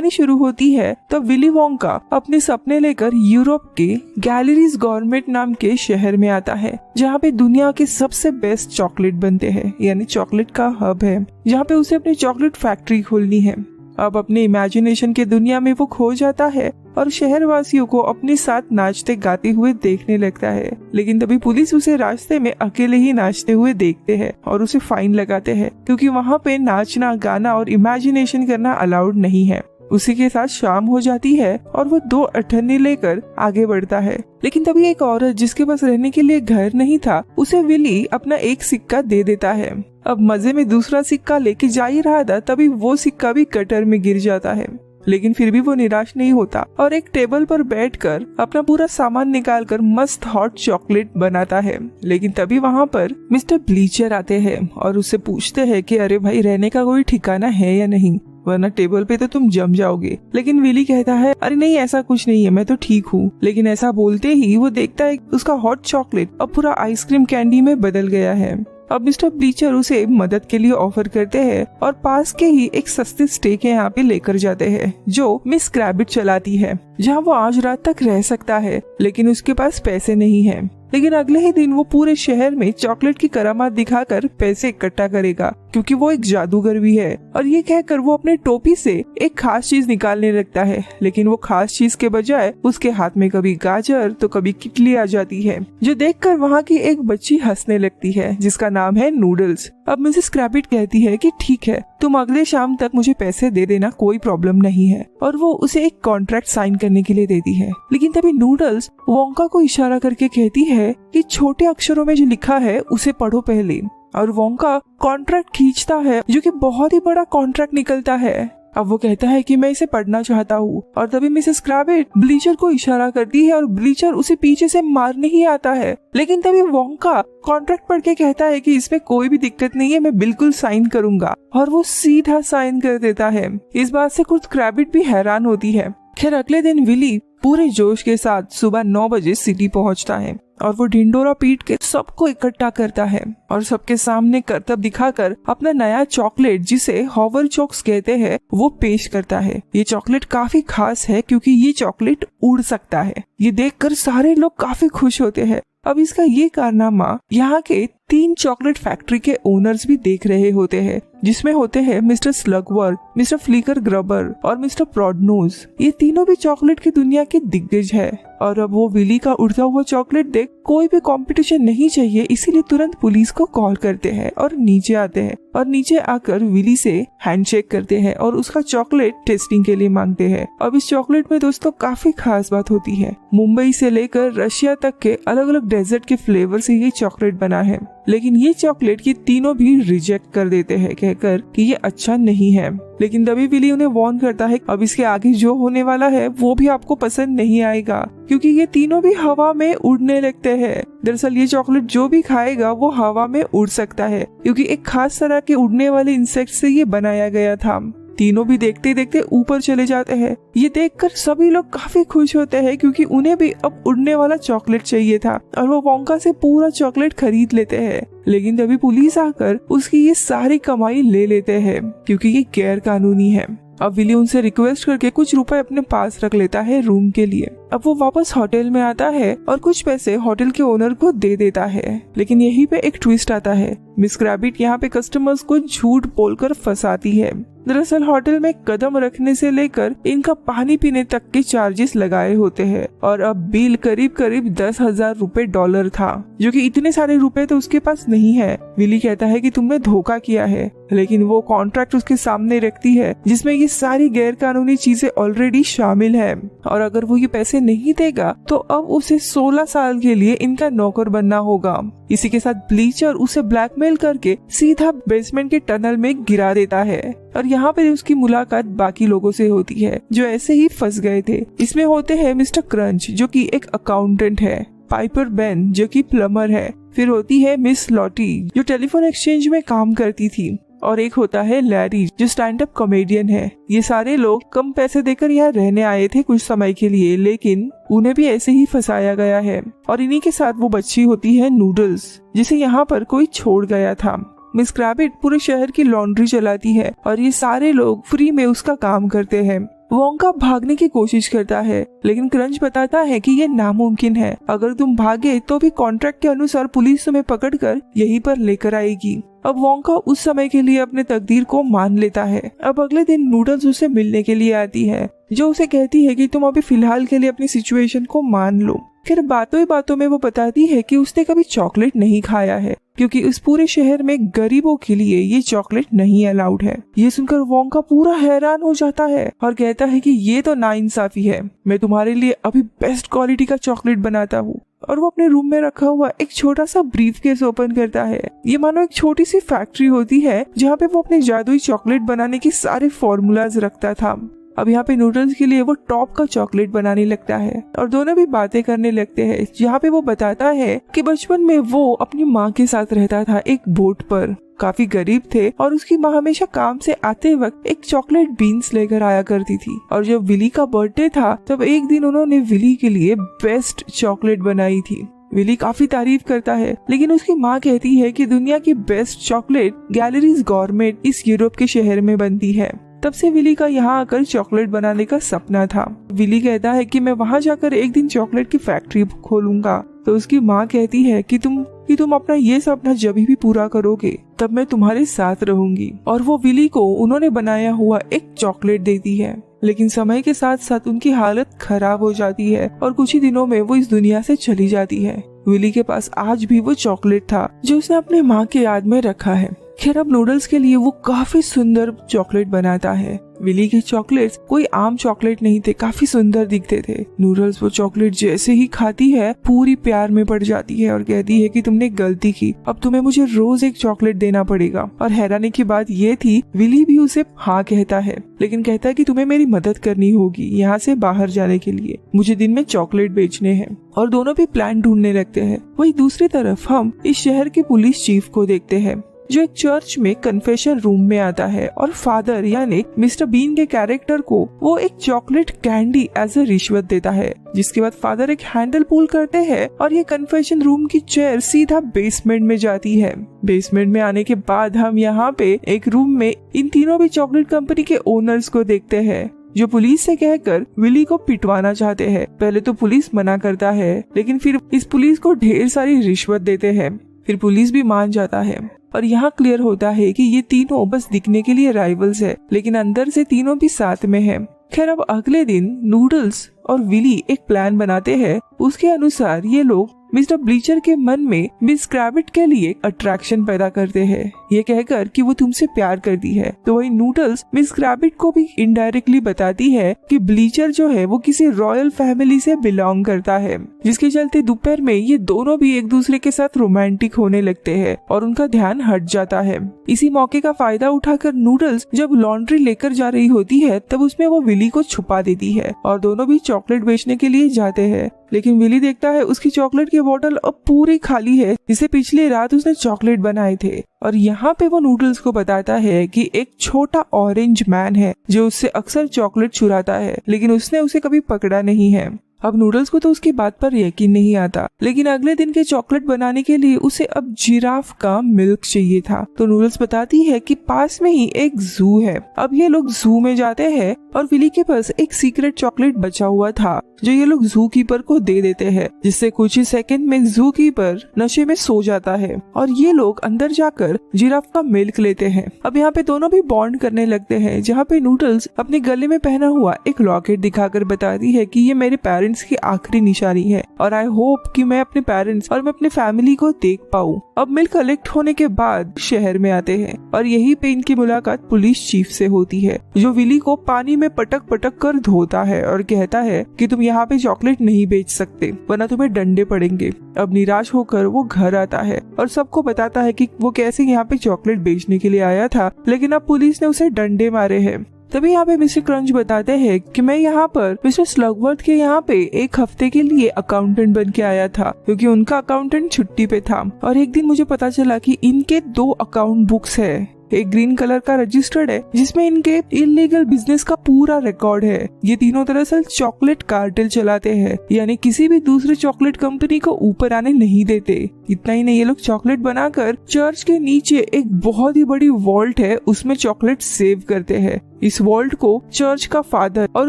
कहानी शुरू होती है तब विली वोंका अपने सपने लेकर यूरोप के गैलरीज गवर्नमेंट नाम के शहर में आता है, जहाँ पे दुनिया के सबसे बेस्ट चॉकलेट बनते हैं, यानी चॉकलेट का हब है, जहाँ पे उसे अपनी चॉकलेट फैक्ट्री खोलनी है। अब अपने इमेजिनेशन के दुनिया में वो खो जाता है और शहरवासियों को अपने साथ नाचते गाते हुए देखने लगता है। लेकिन तभी पुलिस उसे रास्ते में अकेले ही नाचते हुए देखते हैं और उसे फाइन लगाते हैं, क्योंकि वहाँ पे नाचना, गाना और इमेजिनेशन करना अलाउड नहीं है। उसी के साथ शाम हो जाती है और वो 2 अठन्नी लेकर आगे बढ़ता है। लेकिन तभी एक औरत जिसके पास रहने के लिए घर नहीं था, उसे विली अपना एक सिक्का दे देता है। अब मजे में दूसरा सिक्का लेके जा ही रहा था, तभी वो सिक्का भी गटर में गिर जाता है। लेकिन फिर भी वो निराश नहीं होता और एक टेबल पर बैठकर अपना पूरा सामान निकालकर मस्त हॉट चॉकलेट बनाता है। लेकिन तभी वहाँ पर मिस्टर ब्लीचर आते हैं और उससे पूछते हैं कि अरे भाई, रहने का कोई ठिकाना है या नहीं, वरना टेबल पे तो तुम जम जाओगे। लेकिन विली कहता है अरे नहीं, ऐसा कुछ नहीं है, मैं तो ठीक हूँ। लेकिन ऐसा बोलते ही वो देखता है उसका हॉट चॉकलेट अब पूरा आइसक्रीम कैंडी में बदल गया है। अब मिस्टर ब्लीचर उसे मदद के लिए ऑफर करते हैं और पास के ही एक सस्ती स्टे के यहाँ पे लेकर जाते हैं, जो मिस क्रैबिट चलाती है, जहाँ वो आज रात तक रह सकता है। लेकिन उसके पास पैसे नहीं है। लेकिन अगले ही दिन वो पूरे शहर में चॉकलेट की करामात दिखाकर पैसे इकट्ठा करेगा, क्योंकि वो एक जादूगर भी है। और ये कहकर वो अपने टोपी से एक खास चीज निकालने लगता है। लेकिन वो खास चीज के बजाय उसके हाथ में कभी गाजर तो कभी किटली आ जाती है, जो देखकर वहाँ की एक बच्ची हंसने लगती है, जिसका नाम है नूडल्स। अब मिसेस क्रैबिट कहती है कि ठीक है, तुम अगले शाम तक मुझे पैसे दे देना, कोई प्रॉब्लम नहीं है। और वो उसे एक कॉन्ट्रैक्ट साइन करने के लिए देती है। लेकिन तभी नूडल्स वोंका को इशारा करके कहती है कि छोटे अक्षरों में जो लिखा है उसे पढ़ो पहले। और वोंका कॉन्ट्रैक्ट खींचता है, जो कि बहुत ही बड़ा कॉन्ट्रैक्ट निकलता है। अब वो कहता है कि मैं इसे पढ़ना चाहता हूँ। और तभी मिसेस क्रैबिट ब्लीचर को इशारा करती है और ब्लीचर उसे पीछे से मारने ही आता है। लेकिन तभी वोंका कॉन्ट्रैक्ट पढ़ के कहता है कि इसमें कोई भी दिक्कत नहीं है, मैं बिल्कुल साइन करूंगा। और वो सीधा साइन कर देता है। इस बात से खुद क्रैबिट भी हैरान होती है। खैर अगले दिन विली पूरे जोश के साथ सुबह 9 बजे सिटी पहुंचता है और वो ढिंडोरा पीट के सबको इकट्ठा करता है और सबके सामने करतब दिखाकर अपना नया चॉकलेट, जिसे हॉवर चॉक्स कहते हैं, वो पेश करता है। ये चॉकलेट काफी खास है क्योंकि ये चॉकलेट उड़ सकता है। ये देखकर सारे लोग काफी खुश होते हैं। अब इसका ये कारनामा यहाँ के 3 चॉकलेट फैक्ट्री के ओनर्स भी देख रहे होते हैं, जिसमें होते हैं मिस्टर स्लगवर्थ, मिस्टर फ्लिकर ग्रबर और मिस्टर प्रॉडनोज। ये तीनों भी चॉकलेट की दुनिया के दिग्गज है। और अब वो विली का उड़ता हुआ चॉकलेट देख कोई भी कंपटीशन नहीं चाहिए, इसीलिए तुरंत पुलिस को कॉल करते हैं और नीचे आते हैं। और नीचे आकर विली से हैंडशेक करते हैं और उसका चॉकलेट टेस्टिंग के लिए मांगते हैं। अब इस चॉकलेट में दोस्तों काफी खास बात होती है। मुंबई से लेकर रशिया तक के अलग अलग डेजर्ट के फ्लेवर से ये चॉकलेट बना है। लेकिन ये चॉकलेट ये तीनों भी रिजेक्ट कर देते हैं, कहकर कि ये अच्छा नहीं है। लेकिन तभी विली उन्हें वार्न करता है अब इसके आगे जो होने वाला है वो भी आपको पसंद नहीं आएगा, क्योंकि ये तीनों भी हवा में उड़ने लगते हैं। दरअसल ये चॉकलेट जो भी खाएगा वो हवा में उड़ सकता है, क्योंकि एक खास तरह के उड़ने वाले इंसेक्ट से ये बनाया गया था। तीनों भी देखते देखते ऊपर चले जाते हैं। ये देखकर सभी लोग काफी खुश होते हैं, क्योंकि उन्हें भी अब उड़ने वाला चॉकलेट चाहिए था और वो वोंका से पूरा चॉकलेट खरीद लेते हैं। लेकिन तभी पुलिस आकर उसकी ये सारी कमाई ले लेते हैं, क्योंकि ये गैर कानूनी है। अब विली उनसे रिक्वेस्ट करके कुछ रुपए अपने पास रख लेता है रूम के लिए। अब वो वापस होटल में आता है और कुछ पैसे होटल के ओनर को दे देता है। लेकिन यहीं पे एक ट्विस्ट आता है। मिस क्रैबिट यहाँ पे कस्टमर्स को झूठ बोलकर फंसाती है। दरअसल होटल में कदम रखने से लेकर इनका पानी पीने तक के चार्जेस लगाए होते हैं और अब बिल करीब करीब 10,000 रुपए डॉलर था, जो कि इतने सारे रुपए तो उसके पास नहीं है। विली कहता है कि तुमने धोखा किया है, लेकिन वो कॉन्ट्रैक्ट उसके सामने रखती है जिसमें ये सारी गैर कानूनी चीजें ऑलरेडी शामिल है और अगर वो ये पैसे नहीं देगा तो अब उसे 16 साल के लिए इनका नौकर बनना होगा। इसी के साथ ब्लीचर उसे ब्लैकमेल करके सीधा बेसमेंट के टनल में गिरा देता है और यहाँ पर उसकी मुलाकात बाकी लोगों से होती है जो ऐसे ही फंस गए थे। इसमें होते हैं मिस्टर क्रंच जो कि एक अकाउंटेंट है, पाइपर बेन जो कि प्लम्बर है, फिर होती है मिस लॉटी जो टेलीफोन एक्सचेंज में काम करती थी और एक होता है लैरी जो स्टैंड अप कॉमेडियन है। ये सारे लोग कम पैसे देकर यहाँ रहने आए थे कुछ समय के लिए, लेकिन उन्हें भी ऐसे ही फंसाया गया है। और इन्हीं के साथ वो बच्ची होती है नूडल्स जिसे यहाँ पर कोई छोड़ गया था। मिस क्रैबिट पूरे शहर की लॉन्ड्री चलाती है और ये सारे लोग फ्री में उसका काम करते हैं। वोंका भागने की कोशिश करता है, लेकिन क्रंच बताता है कि ये नामुमकिन है। अगर तुम भागे तो भी कॉन्ट्रैक्ट के अनुसार पुलिस तुम्हें पकड़कर यहीं पर लेकर आएगी। अब वोंका उस समय के लिए अपने तकदीर को मान लेता है। अब अगले दिन नूडल्स उसे मिलने के लिए आती है, जो उसे कहती है कि तुम अभी फिलहाल के लिए अपनी सिचुएशन को मान लो। फिर बातों ही बातों में वो बताती है कि उसने कभी चॉकलेट नहीं खाया है, क्योंकि इस पूरे शहर में गरीबों के लिए ये चॉकलेट नहीं अलाउड है। ये सुनकर वोंका पूरा हैरान हो जाता है और कहता है कि ये तो नाइंसाफी है, मैं तुम्हारे लिए अभी बेस्ट क्वालिटी का चॉकलेट बनाता हूँ। और वो अपने रूम में रखा हुआ एक छोटा सा ब्रीफकेस ओपन करता है। ये मानो एक छोटी सी फैक्ट्री होती है जहाँ पे वो अपने जादुई चॉकलेट बनाने के सारे फॉर्मूलाज रखता था। अब यहाँ पे नूडल्स के लिए वो टॉप का चॉकलेट बनाने लगता है और दोनों भी बातें करने लगते हैं, जहाँ पे वो बताता है कि बचपन में वो अपनी माँ के साथ रहता था एक बोट पर। काफी गरीब थे और उसकी माँ हमेशा काम से आते वक्त एक चॉकलेट बीन्स लेकर आया करती थी। और जब विली का बर्थडे था तब एक दिन उन्होंने विली के लिए बेस्ट चॉकलेट बनाई थी। विली काफी तारीफ करता है, लेकिन उसकी माँ कहती है कि दुनिया की बेस्ट चॉकलेट गैलरीज गवर्नमेंट इस यूरोप के शहर में बनती है। तब से विली का यहाँ आकर चॉकलेट बनाने का सपना था। विली कहता है कि मैं वहाँ जाकर एक दिन चॉकलेट की फैक्ट्री खोलूंगा। तो उसकी माँ कहती है कि तुम अपना ये सपना जब भी पूरा करोगे तब मैं तुम्हारे साथ रहूंगी। और वो विली को उन्होंने बनाया हुआ एक चॉकलेट देती है। लेकिन समय के साथ साथ उनकी हालत खराब हो जाती है और कुछ ही दिनों में वो इस दुनिया से चली जाती है। विली के पास आज भी वो चॉकलेट था जो उसने अपने माँ के याद में रखा है। खैर अब नूडल्स के लिए वो काफी सुंदर चॉकलेट बनाता है। विली के चॉकलेट्स कोई आम चॉकलेट नहीं थे, काफी सुंदर दिखते थे। नूडल्स वो चॉकलेट जैसे ही खाती है पूरी प्यार में पड़ जाती है और कहती है कि तुमने गलती की, अब तुम्हें मुझे रोज एक चॉकलेट देना पड़ेगा। और हैरानी की बात ये थी विली भी उसे हाँ कहता है, लेकिन कहता है कि तुम्हें मेरी मदद करनी होगी यहाँ से बाहर जाने के लिए, मुझे दिन में चॉकलेट बेचने हैं। और दोनों भी प्लान ढूंढने लगते हैं। वही दूसरी तरफ हम इस शहर के पुलिस चीफ को देखते हैं, जो एक चर्च में कन्फेशन रूम में आता है और फादर यानी मिस्टर बीन के कैरेक्टर को वो एक चॉकलेट कैंडी एज ए रिश्वत देता है। जिसके बाद फादर एक हैंडल पुल करते हैं और ये कन्फेशन रूम की चेयर सीधा बेसमेंट में जाती है। बेसमेंट में आने के बाद हम यहाँ पे एक रूम में इन तीनों भी चॉकलेट कंपनी के ओनर्स को देखते हैं, जो पुलिस से कहकर विली को पिटवाना चाहते हैं। पहले तो पुलिस मना करता है, लेकिन फिर इस पुलिस को ढेर सारी रिश्वत देते हैं। फिर पुलिस भी मान जाता है और यहाँ क्लियर होता है कि ये तीनों बस दिखने के लिए राइवल्स है, लेकिन अंदर से तीनों भी साथ में है। खैर अब अगले दिन नूडल्स और विली एक प्लान बनाते हैं। उसके अनुसार ये लोग मिस्टर ब्लीचर के मन में मिस क्रैबिट के लिए अट्रैक्शन पैदा करते हैं, ये कहकर कि वो तुमसे प्यार करती है। तो वही नूडल्स मिस क्रैबिट को भी इनडायरेक्टली बताती है कि ब्लीचर जो है वो किसी रॉयल फैमिली से बिलोंग करता है, जिसके चलते दोपहर में ये दोनों भी एक दूसरे के साथ रोमांटिक होने लगते हैं और उनका ध्यान हट जाता है। इसी मौके का फायदा उठाकर नूडल्स जब लॉन्ड्री लेकर जा रही होती है तब उसमें वो विली को छुपा देती है और दोनों भी चॉकलेट बेचने के लिए जाते हैं। लेकिन विली देखता है उसकी चॉकलेट की बोतल अब पूरी खाली है, जिसे पिछली रात उसने चॉकलेट बनाए थे। और यहाँ पे वो नूडल्स को बताता है कि एक छोटा ऑरेंज मैन है जो उससे अक्सर चॉकलेट चुराता है, लेकिन उसने उसे कभी पकड़ा नहीं है। अब नूडल्स को तो उसकी बात पर यकीन नहीं आता, लेकिन अगले दिन के चॉकलेट बनाने के लिए उसे अब जिराफ का मिल्क चाहिए था। तो नूडल्स बताती है कि पास में ही एक जू है। अब ये लोग जू में जाते हैं और विली के पास एक सीक्रेट चॉकलेट बचा हुआ था जो ये लोग जू कीपर को दे देते हैं, जिससे कुछ ही सेकंड में जू कीपर नशे में सो जाता है और ये लोग अंदर जाकर जिराफ का मिल्क लेते हैं। अब यहाँ पे दोनों भी बॉन्ड करने लगते हैं, जहाँ पे नूडल्स अपने गले में पहना हुआ एक लॉकेट दिखाकर बताती है कि ये मेरे पेरेंट्स की आखिरी निशानी है और आई होप कि मैं अपने पेरेंट्स और मैं अपने फैमिली को देख पाऊँ। अब मिल्क कलेक्ट होने के बाद शहर में आते हैं और यही पे इनकी मुलाकात पुलिस चीफ से होती है, जो विली को पानी में पटक पटक कर धोता है और कहता है कि तुम यहाँ पे चॉकलेट नहीं बेच सकते वरना तुम्हें डंडे पड़ेंगे। अब निराश होकर वो घर आता है और सबको बताता है कि वो कैसे यहाँ पे चॉकलेट बेचने के लिए आया था, लेकिन अब पुलिस ने उसे डंडे मारे हैं। तभी यहाँ पे मिस्टर क्रंच बताते हैं कि मैं यहाँ पर मिस्टर स्लगवर्थ के यहाँ पे एक हफ्ते के लिए अकाउंटेंट बन के आया था, क्योंकि उनका अकाउंटेंट छुट्टी पे था। और एक दिन मुझे पता चला कि इनके 2 अकाउंट बुक्स है, एक ग्रीन कलर का रजिस्टर्ड है जिसमें इनके इलीगल बिजनेस का पूरा रिकॉर्ड है। ये तीनों दरअसल चॉकलेट कार्टेल चलाते हैं, यानी किसी भी दूसरी चॉकलेट कंपनी को ऊपर आने नहीं देते। इतना ही नहीं, ये लोग चॉकलेट बनाकर चर्च के नीचे एक बहुत ही बड़ी वॉल्ट है, उसमें चॉकलेट सेव करते हैं। इस वॉल्ट को चर्च का फादर और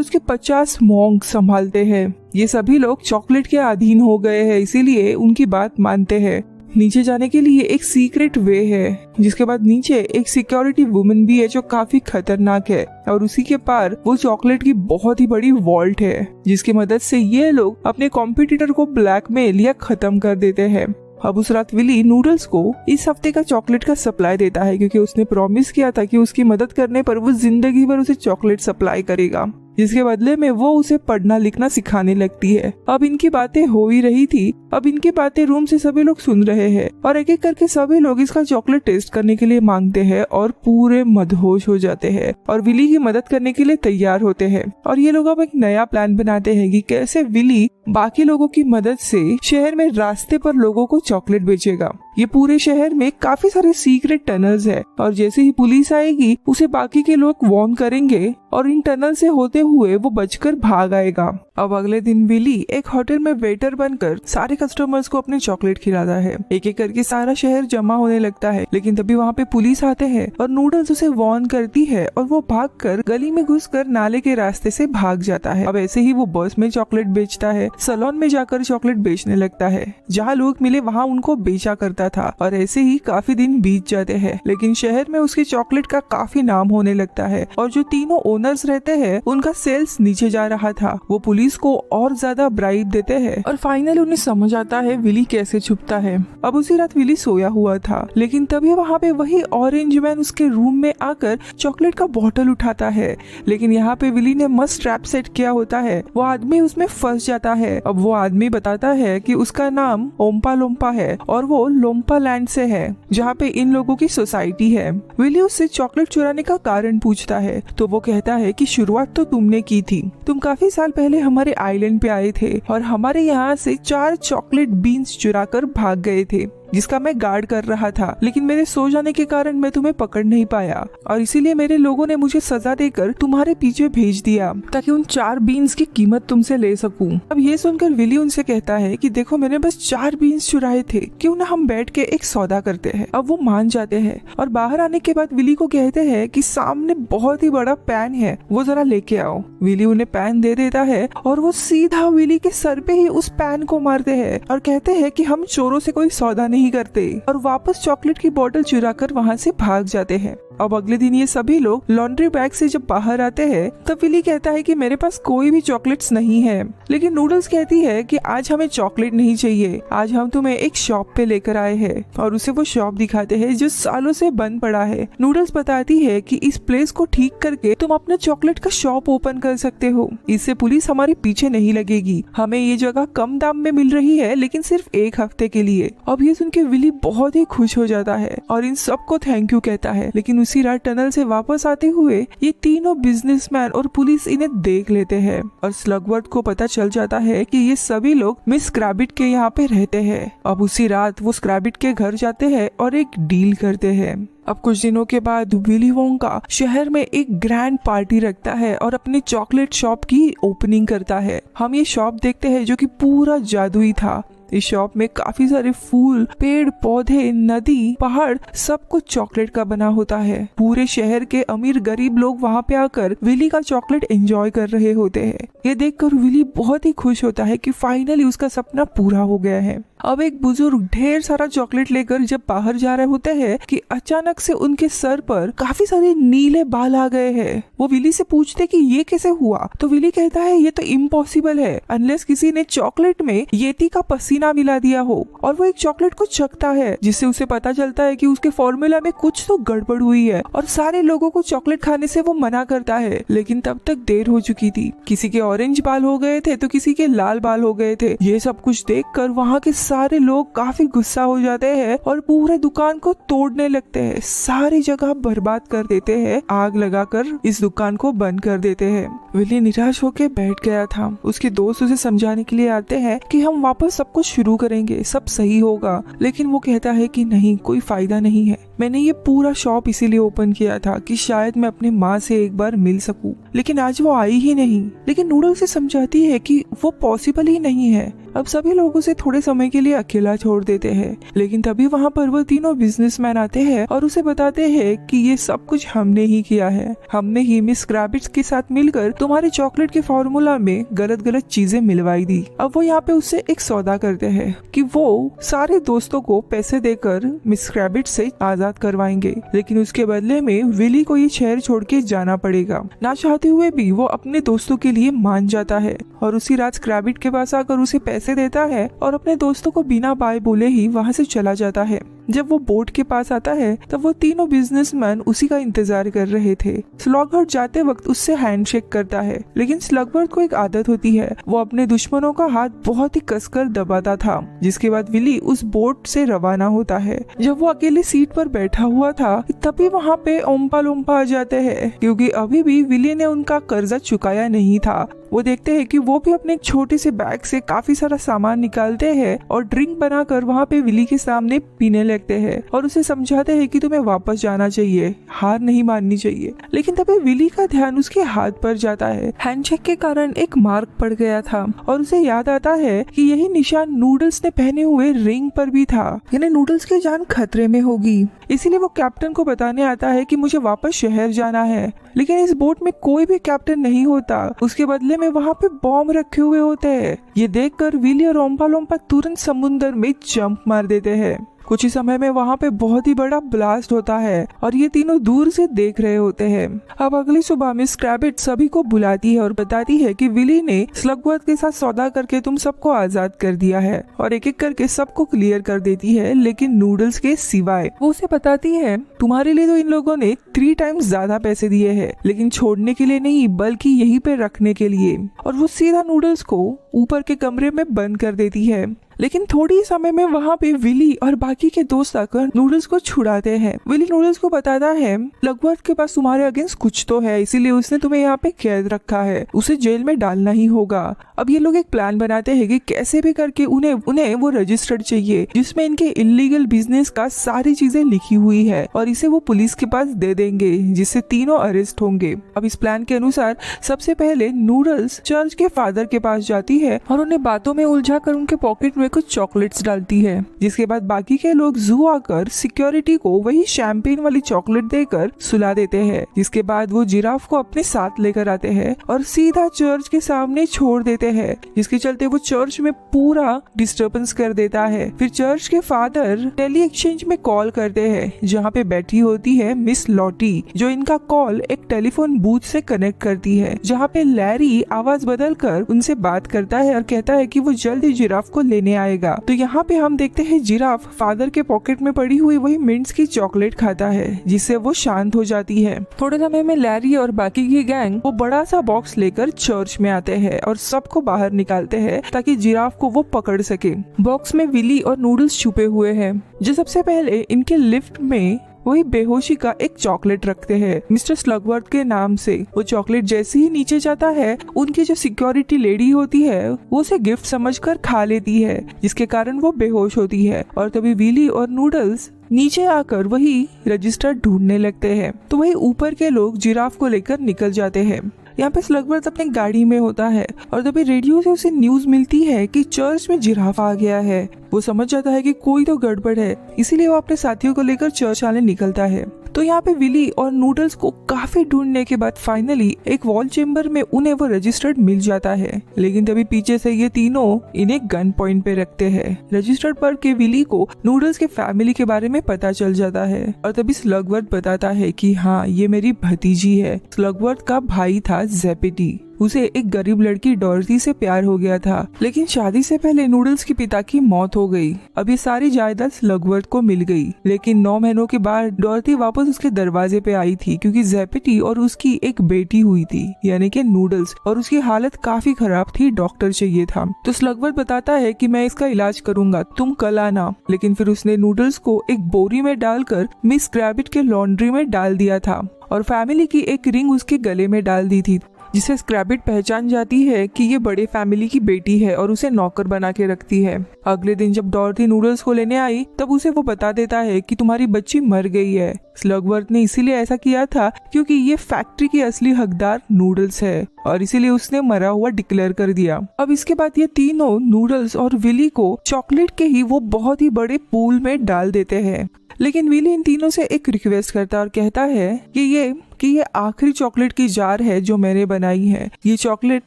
उसके 50 मॉन्क संभालते हैं। ये सभी लोग चॉकलेट के अधीन हो गए हैं, इसीलिए उनकी बात मानते हैं। नीचे जाने के लिए एक सीक्रेट वे है, जिसके बाद नीचे एक सिक्योरिटी वुमन भी है जो काफी खतरनाक है, और उसी के पार वो चॉकलेट की बहुत ही बड़ी वॉल्ट है, जिसकी मदद से ये लोग अपने कॉम्पिटिटर को ब्लैकमेल या खत्म कर देते हैं। अब उस रात विली नूडल्स को इस हफ्ते का चॉकलेट का सप्लाई देता है, क्योंकि उसने प्रॉमिस किया था कि उसकी मदद करने पर वो जिंदगी भर उसे चॉकलेट सप्लाई करेगा, जिसके बदले में वो उसे पढ़ना लिखना सिखाने लगती है। अब इनकी बातें हो ही रही थी, अब इनकी बातें रूम से सभी लोग सुन रहे हैं और एक एक करके सभी लोग इसका चॉकलेट टेस्ट करने के लिए मांगते हैं और पूरे मदहोश हो जाते हैं और विली की मदद करने के लिए तैयार होते हैं। और ये लोग अब एक नया प्लान बनाते हैं कि कैसे विली बाकी लोगों की मदद से शहर में रास्ते पर लोगों को चॉकलेट बेचेगा। ये पूरे शहर में काफी सारे सीक्रेट टनल्स है और जैसे ही पुलिस आएगी उसे बाकी के लोग वार्न करेंगे और इन टनल से होते हुए वो बचकर भाग आएगा। अब अगले दिन विली एक होटल में वेटर बनकर सारे कस्टमर्स को अपने चॉकलेट खिलाता है। एक एक करके सारा शहर जमा होने लगता है, लेकिन तभी वहाँ पे पुलिस आते हैं और नूडल्स उसे वार्न करती है और वो भागकर गली में घुसकर नाले के रास्ते से भाग जाता है। अब ऐसे ही वो बस में चॉकलेट बेचता है, सैलून में जाकर चॉकलेट बेचने लगता है, जहाँ लोग मिले वहाँ उनको बेचा करता था। और ऐसे ही काफी दिन बीत जाते हैं, लेकिन शहर में उसके चॉकलेट का काफी नाम होने लगता है और जो तीनों ओनर्स रहते हैं उनका सेल्स नीचे जा रहा था। वो पुलिस को और ज्यादा ब्राइब देते हैं और फाइनली उन्हें समझ आता है विली कैसे छुपता है। अब उसी रात विली सोया हुआ था, लेकिन तभी वहाँ पे वही ऑरेंज मैन उसके रूम में आकर चॉकलेट का बॉटल उठाता है, लेकिन यहाँ पे विली ने मस्त ट्रैप सेट किया होता है। वो आदमी उसमें फंस जाता है। अब वो आदमी बताता है कि उसका नाम ओम्पा लोम्पा है और वो लोम्पा लैंड से है, जहाँ पे इन लोगों की सोसाइटी है। विली उससे चॉकलेट चुराने का कारण पूछता है, तो वो कहता है कि शुरुआत तो तुमने की थी, तुम काफी साल पहले हमारे आइलैंड पे आए थे और हमारे यहाँ से 4 चॉकलेट बीन्स चुरा कर भाग गए थे, जिसका मैं गार्ड कर रहा था, लेकिन मेरे सो जाने के कारण मैं तुम्हें पकड़ नहीं पाया और इसीलिए मेरे लोगों ने मुझे सजा देकर तुम्हारे पीछे भेज दिया ताकि उन 4 बीन्स की कीमत तुमसे ले सकूं। अब ये सुनकर विली उनसे कहता है कि देखो मैंने बस 4 बीन्स चुराए थे, क्यों ना हम बैठ के एक सौदा करते हैं। अब वो मान जाते हैं और बाहर आने के बाद विली को कहते हैं कि सामने बहुत ही बड़ा पैन है, वो जरा लेके आओ। विली उन्हें पैन दे देता है और वो सीधा विली के सर पे ही उस पैन को मारते हैं और कहते हैं कि हम चोरों से कोई सौदा नहीं करते, और वापस चॉकलेट की बोतल चुराकर वहाँ से भाग जाते हैं। अब अगले दिन ये सभी लोग लॉन्ड्री बैग से जब बाहर आते हैं तब विली कहता है कि मेरे पास कोई भी चॉकलेट्स नहीं है, लेकिन नूडल्स कहती है कि आज हमें चॉकलेट नहीं चाहिए, आज हम तुम्हें एक शॉप पे लेकर आए हैं, और उसे वो शॉप दिखाते हैं जो सालों से बंद पड़ा है। नूडल्स बताती है कि इस प्लेस को ठीक करके तुम अपना चॉकलेट का शॉप ओपन कर सकते हो, इससे पुलिस हमारे पीछे नहीं लगेगी, हमें ये जगह कम दाम में मिल रही है लेकिन सिर्फ 1 हफ्ते के लिए। अब ये सुन के विली बहुत ही खुश हो जाता है और इन सबको थैंक यू कहता है, लेकिन उसी रात टनल से वापस आते हुए ये तीनों बिजनेसमैन और पुलिस इन्हें देख लेते हैं और स्लगवर्थ को पता चल जाता है कि ये सभी लोग मिस स्क्रैबिट के यहाँ पे रहते हैं। अब उसी रात वो स्क्रैबिट के घर जाते हैं और एक डील करते हैं। अब कुछ दिनों के बाद विली वोंका शहर में एक ग्रैंड पार्टी रखता है और अपने चॉकलेट शॉप की ओपनिंग करता है। हम ये शॉप देखते हैं जो कि पूरा जादुई था। इस शॉप में काफी सारे फूल, पेड़ पौधे, नदी, पहाड़ सब कुछ चॉकलेट का बना होता है। पूरे शहर के अमीर गरीब लोग वहाँ पे आकर विली का चॉकलेट एंजॉय कर रहे होते हैं। ये देखकर विली बहुत ही खुश होता है कि फाइनली उसका सपना पूरा हो गया है। अब एक बुजुर्ग ढेर सारा चॉकलेट लेकर जब बाहर जा रहे होते हैं कि अचानक से उनके सर पर काफी सारे नीले बाल आ गए हैं। वो विली से पूछते कि ये कैसे हुआ, तो विली कहता है ये तो इम्पॉसिबल है अनलेस किसी ने चॉकलेट में येती का पसीना मिला दिया हो। और वो एक चॉकलेट को चखता है जिससे उसे पता चलता है कि उसके फॉर्मूला में कुछ तो गड़बड़ हुई है और सारे लोगों को चॉकलेट खाने से वो मना करता है, लेकिन तब तक देर हो चुकी थी। किसी के ऑरेंज बाल हो गए थे तो किसी के लाल बाल हो गए थे। ये सब कुछ देखकर वहाँ के सारे लोग काफी गुस्सा हो जाते हैं और पूरे दुकान को तोड़ने लगते हैं, सारी जगह बर्बाद कर देते हैं, आग लगाकर इस दुकान को बंद कर देते हैं। विली निराश होकर बैठ गया था। उसके दोस्त उसे समझाने के लिए आते हैं कि हम वापस सब कुछ शुरू करेंगे, सब सही होगा, लेकिन वो कहता है कि नहीं, कोई फायदा नहीं है। मैंने ये पूरा शॉप इसीलिए ओपन किया था कि शायद मैं अपने माँ से एक बार मिल सकूं, लेकिन आज वो आई ही नहीं। लेकिन नूडल्स से समझाती है कि वो पॉसिबल ही नहीं है। अब सभी लोग उसे थोड़े समय के लिए अकेला छोड़ देते हैं, लेकिन तभी वहाँ पर वो तीनों बिजनेसमैन आते हैं और उसे बताते हैं कि ये सब कुछ हमने ही किया है। हमने ही मिस क्रैबिट्स के साथ मिलकर तुम्हारे चॉकलेट के फॉर्मूला में गलत गलत चीजें मिलवाई दी। अब वो यहाँ पे उससे एक सौदा करते हैं कि वो सारे दोस्तों को पैसे देकर मिस क्रैबिट्स से आजाद करवाएंगे, लेकिन उसके बदले में विली को ये शहर छोड़ के जाना पड़ेगा। ना चाहते हुए भी वो अपने दोस्तों के लिए मान जाता है और उसी रात क्रैबिट के पास आकर उसे पैसे देता है और अपने दोस्तों को बिना बाय बोले ही वहाँ से चला जाता है। जब वो बोट के पास आता है तब वो तीनों बिजनेसमैन उसी का इंतजार कर रहे थे। स्लगवर्थ जाते वक्त उससे हैंडशेक करता है, लेकिन स्लगवर्थ को एक आदत होती है, वो अपने दुश्मनों का हाथ बहुत ही कसकर दबाता था। जिसके बाद विली उस बोट से रवाना होता है। जब वो अकेले सीट पर बैठा हुआ था तभी वहाँ पे ओम्पा लोम्पा आ जाते हैं, क्योंकि अभी भी विली ने उनका कर्जा चुकाया नहीं था। वो देखते हैं कि वो भी अपने एक छोटे से बैग से काफी सारा सामान निकालते हैं और ड्रिंक बनाकर वहाँ पे विली के सामने पीने लगते हैं और उसे समझाते हैं कि तुम्हें वापस जाना चाहिए, हार नहीं माननी चाहिए। लेकिन तभी विली का ध्यान उसके हाथ पर जाता है। हैंडशेक के कारण एक मार्क पड़ गया था और उसे याद आता है कि यही निशान नूडल्स ने पहने हुए रिंग पर भी था, यानी नूडल्स की जान खतरे में होगी। इसीलिए वो कैप्टन को बताने आता है कि मुझे वापस शहर जाना है, लेकिन इस बोट में कोई भी कैप्टन नहीं होता। उसके बदले में वहाँ पे बॉम्ब रखे हुए होते हैं। ये देखकर विली और ओम्पा लोम्पा तुरंत समुद्र में जंप मार देते हैं। कुछ ही समय में वहाँ पे बहुत ही बड़ा ब्लास्ट होता है और ये तीनों दूर से देख रहे होते हैं। अब अगली सुबह मिस क्रैबिट सभी को बुलाती है और बताती है कि विली ने स्लगवर्थ के साथ सौदा करके तुम सबको आजाद कर दिया है और एक एक करके सबको क्लियर कर देती है, लेकिन नूडल्स के सिवाय। वो उसे बताती है तुम्हारे लिए तो इन लोगों ने 3 टाइम्स ज्यादा पैसे दिए हैं, लेकिन छोड़ने के लिए नहीं बल्कि यहीं पे रखने के लिए। और वो सीधा नूडल्स को ऊपर के कमरे में बंद कर देती है। लेकिन थोड़ी समय में वहाँ पे विली और बाकी के दोस्त आकर नूडल्स को छुड़ाते हैं। विली नूडल्स को बताता है स्लगवर्थ के पास तुम्हारे अगेंस्ट कुछ तो है, इसीलिए उसने तुम्हें यहाँ पे कैद रखा है, उसे जेल में डालना ही होगा। अब ये लोग एक प्लान बनाते हैं कि कैसे भी करके उन्हें वो रजिस्टर्ड चाहिए जिसमें इनके इलीगल बिजनेस का सारी चीजें लिखी हुई है और इसे वो पुलिस के पास दे देंगे, जिससे तीनों अरेस्ट होंगे। अब इस प्लान के अनुसार सबसे पहले नूडल्स चर्च के फादर के पास जाती है और उन्हें बातों में उलझा कर उनके पॉकेट में कुछ चॉकलेट्स डालती है। जिसके बाद बाकी के लोग जू आकर सिक्योरिटी को वही शैंपेन वाली चॉकलेट देकर सुला देते हैं। जिसके बाद वो जिराफ को अपने साथ लेकर आते हैं और सीधा चर्च के सामने छोड़ देते हैं, जिसके चलते वो चर्च में पूरा डिस्टर्बेंस कर देता है। फिर चर्च के फादर टेली एक्सचेंज में कॉल करते हैं, जहाँ पे बैठी होती है मिस लॉटी, जो इनका कॉल एक टेलीफोन बूथ से कनेक्ट करती है, जहाँ पे लैरी आवाज बदल कर उनसे बात करता है और कहता है कि वो जल्द ही जिराफ को लेने आएगा। तो यहाँ पे हम देखते हैं जिराफ फादर के पॉकेट में पड़ी हुई वही मिंट्स की चॉकलेट खाता है, जिससे वो शांत हो जाती है। थोड़े समय में लैरी और बाकी की गैंग वो बड़ा सा बॉक्स लेकर चर्च में आते हैं और सबको बाहर निकालते हैं ताकि जिराफ को वो पकड़ सके। बॉक्स में विली और नूडल्स छुपे हुए हैं, जो सबसे पहले इनके लिफ्ट में वही बेहोशी का एक चॉकलेट रखते हैं मिस्टर स्लगवर्थ के नाम से। वो चॉकलेट जैसे ही नीचे जाता है, उनकी जो सिक्योरिटी लेडी होती है वो उसे गिफ्ट समझकर खा लेती है, जिसके कारण वो बेहोश होती है। और तभी विली और नूडल्स नीचे आकर वही रजिस्टर ढूंढने लगते हैं। तो वही ऊपर के लोग जिराफ को लेकर निकल जाते हैं। यहाँ पे स्लगवर्थ अपने गाड़ी में होता है और तभी रेडियो से उसे न्यूज मिलती है कि चर्च में जिराफ आ गया है। वो समझ जाता है कि कोई तो गड़बड़ है, इसीलिए वो अपने साथियों को लेकर चर्च आने निकलता है। तो यहाँ पे विली और नूडल्स को काफी ढूंढने के बाद फाइनली एक वॉल चेम्बर में उन्हें वो रजिस्टर्ड मिल जाता है। लेकिन तभी पीछे से ये तीनों इन्हें गन पॉइंट पे रखते हैं। रजिस्टर्ड पर के विली को नूडल्स के फैमिली के बारे में पता चल जाता है और तभी स्लगवर्थ बताता है कि हाँ, ये मेरी भतीजी है। स्लगवर्थ का भाई था जेपेटी। उसे एक गरीब लड़की डॉर्टी से प्यार हो गया था, लेकिन शादी से पहले नूडल्स के पिता की मौत हो गई। अब ये सारी जायदाद स्लगवर्थ को मिल गई, लेकिन 9 महीनों के बाद डॉर्टी वापस उसके दरवाजे पे आई थी क्योंकि जेपेटी और उसकी एक बेटी हुई थी, यानी कि नूडल्स, और उसकी हालत काफी खराब थी, डॉक्टर चाहिए था। तो स्लगवर्थ बताता है कि मैं इसका इलाज करूंगा, तुम कल आना। लेकिन फिर उसने नूडल्स को एक बोरी में डालकर मिस क्रैबिट के लॉन्ड्री में डाल दिया था और फैमिली की एक रिंग उसके गले में डाल दी थी, जिसे स्क्रैबिट पहचान जाती है कि ये बड़े फैमिली की बेटी है और उसे नौकर बना के रखती है। अगले दिन जब डॉर्टी नूडल्स को लेने आई तब उसे वो बता देता है कि तुम्हारी बच्ची मर गई है। स्लगवर्थ ने इसीलिए ऐसा किया था क्योंकि ये फैक्ट्री की असली हकदार नूडल्स है और इसीलिए उसने मरा हुआ डिक्लेयर कर दिया। अब इसके बाद ये तीनों नूडल्स और विली को चॉकलेट के ही वो बहुत ही बड़े पूल में डाल देते हैं। लेकिन विली इन तीनों से एक रिक्वेस्ट करता है और कहता है कि ये आखिरी चॉकलेट की जार है जो मैंने बनाई है। ये चॉकलेट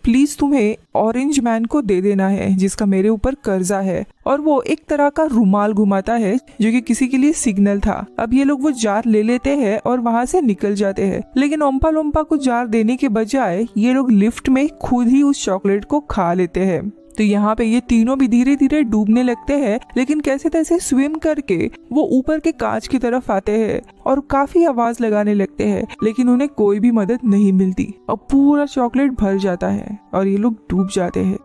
प्लीज तुम्हें ऑरेंज मैन को दे देना है जिसका मेरे ऊपर कर्जा है। और वो एक तरह का रुमाल घुमाता है जो कि किसी के लिए सिग्नल था। अब ये लोग वो जार ले लेते हैं और वहाँ से निकल जाते हैं, लेकिन ओम्पा लोम्पा को जार देने के बजाय ये लोग लिफ्ट में खुद ही उस चॉकलेट को खा लेते हैं। तो यहाँ पे ये तीनों भी धीरे धीरे डूबने लगते हैं, लेकिन कैसे तैसे स्विम करके वो ऊपर के कांच की तरफ आते हैं और काफी आवाज लगाने लगते हैं, लेकिन उन्हें कोई भी मदद नहीं मिलती। अब पूरा चॉकलेट भर जाता है और ये लोग डूब जाते हैं।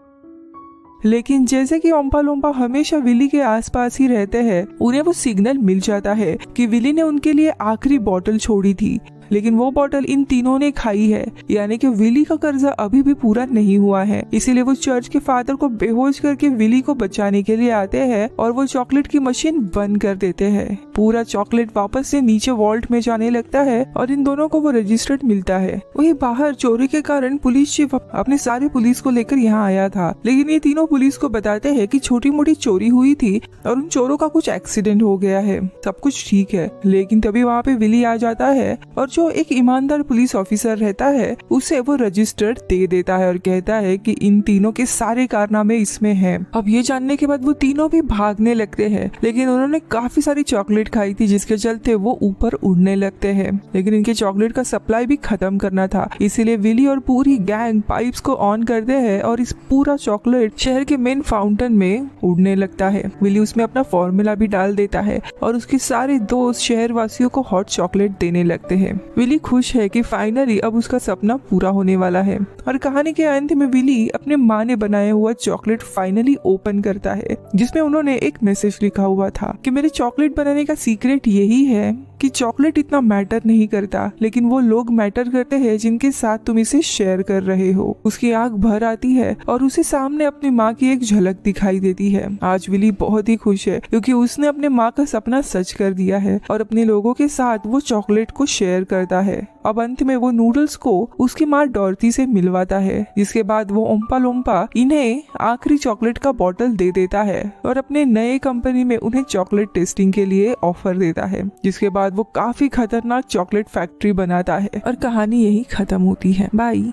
लेकिन जैसे कि ओम्पा लोम्पा हमेशा विली के आसपास ही रहते हैं, उन्हें वो सिग्नल मिल जाता है कि विली ने उनके लिए आखिरी बोतल छोड़ी थी, लेकिन वो बोतल इन तीनों ने खाई है, यानी कि विली का कर्जा अभी भी पूरा नहीं हुआ है। इसीलिए वो चर्च के फादर को बेहोश करके विली को बचाने के लिए आते हैं और वो चॉकलेट की मशीन बंद कर देते हैं। पूरा चॉकलेट वापस से नीचे वॉल्ट में जाने लगता है और इन दोनों को वो रजिस्टर्ड मिलता है। वही बाहर चोरी के कारण पुलिस चीफ अपने सारे पुलिस को लेकर यहाँ आया था, लेकिन ये तीनों पुलिस को बताते हैं कि छोटी मोटी चोरी हुई थी और उन चोरों का कुछ एक्सीडेंट हो गया है, सब कुछ ठीक है। लेकिन तभी वहाँ पे विली आ जाता है और जो एक ईमानदार पुलिस ऑफिसर रहता है उसे वो रजिस्टर्ड दे देता है और कहता है कि इन तीनों के सारे कारनामे इसमें हैं। अब ये जानने के बाद वो तीनों भी भागने लगते हैं, लेकिन उन्होंने काफी सारी चॉकलेट खाई थी जिसके चलते वो ऊपर उड़ने लगते हैं। लेकिन इनके चॉकलेट का सप्लाई भी खत्म करना था, इसीलिए विली और पूरी गैंग पाइप्स को ऑन करते हैं और इस पूरा चॉकलेट शहर के मेन फाउंटेन में उड़ने लगता है। विली उसमें अपना फॉर्मूला भी डाल देता है और उसके सारे दोस्त शहर वासियों को हॉट चॉकलेट देने लगते हैं। विली खुश है कि फाइनली अब उसका सपना पूरा होने वाला है। और कहानी के अंत में विली अपने माँ ने बनाया हुआ चॉकलेट फाइनली ओपन करता है, जिसमें उन्होंने एक मैसेज लिखा हुआ था कि मेरे चॉकलेट बनाने का सीक्रेट यही है कि चॉकलेट इतना मैटर नहीं करता, लेकिन वो लोग मैटर करते हैं जिनके साथ तुम इसे शेयर कर रहे हो। उसकी आंख भर आती है और उसे सामने अपनी माँ की एक झलक दिखाई देती है। आज विली बहुत ही खुश है क्योंकि उसने अपने माँ का सपना सच कर दिया है और अपने लोगों के साथ वो चॉकलेट को शेयर करता है। अब अंत में वो नूडल्स को उसकी माँ डॉर्टी से मिलवाता है, जिसके बाद वो ओम्पा लोम्पा इन्हें आखिरी चॉकलेट का बोतल दे देता है और अपने नए कंपनी में उन्हें चॉकलेट टेस्टिंग के लिए ऑफर देता है, जिसके बाद वो काफी खतरनाक चॉकलेट फैक्ट्री बनाता है और कहानी यही खत्म होती है। बाय।